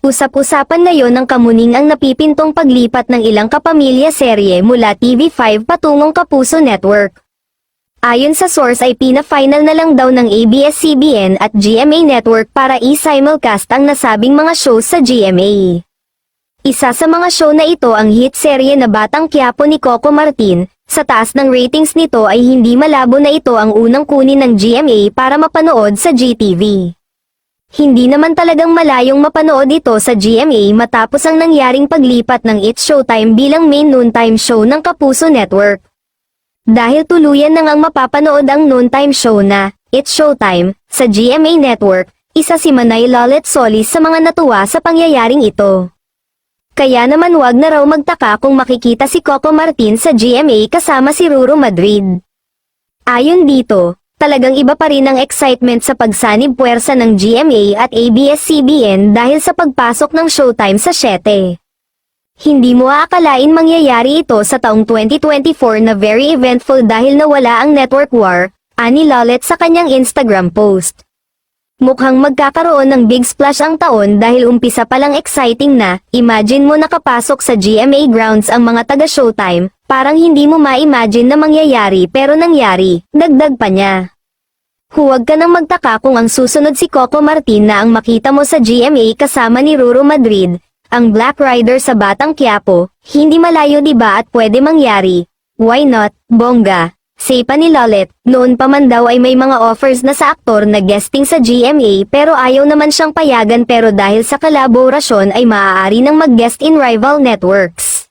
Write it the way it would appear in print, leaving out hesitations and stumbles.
Usap-usapan ngayon ng kamuning ang napipintong paglipat ng ilang kapamilya serye mula TV5 patungong Kapuso Network. Ayon sa source ay pina-final na lang daw ng ABS-CBN at GMA Network para i-simulcast ang nasabing mga shows sa GMA. Isa sa mga show na ito ang hit serye na Batang Quiapo ni Coco Martin. Sa taas ng ratings nito ay hindi malabo na ito ang unang kunin ng GMA para mapanood sa GTV. Hindi naman talagang malayong mapanood ito sa GMA matapos ang nangyaring paglipat ng It's Showtime bilang main noontime show ng Kapuso Network. Dahil tuluyan na ngang mapapanood ang noontime show na It's Showtime sa GMA Network, isa si Manay Lolet Solis sa mga natuwa sa pangyayaring ito. Kaya naman wag na raw magtaka kung makikita si Coco Martin sa GMA kasama si Ruru Madrid. Ayon dito, talagang iba pa rin ang excitement sa pagsanib puwersa ng GMA at ABS-CBN dahil sa pagpasok ng Showtime sa 7. Hindi mo aakalain mangyayari ito sa taong 2024 na very eventful dahil nawala ang network war, ani Lolet sa kanyang Instagram post. Mukhang magkakaroon ng big splash ang taon dahil umpisa palang exciting na, imagine mo nakapasok sa GMA grounds ang mga taga Showtime, parang hindi mo ma-imagine na mangyayari pero nangyari, dagdag pa niya. Huwag ka nang magtaka kung ang susunod si Coco Martin na ang makita mo sa GMA kasama ni Ruru Madrid, ang Black Rider sa Batang Quiapo, hindi malayo diba at pwede mangyari? Why not, bongga? Say pa ni Lolet, noon pa man daw ay may mga offers na sa aktor na guesting sa GMA pero ayaw naman siyang payagan pero dahil sa kolaborasyon ay maaari nang mag-guest in rival networks.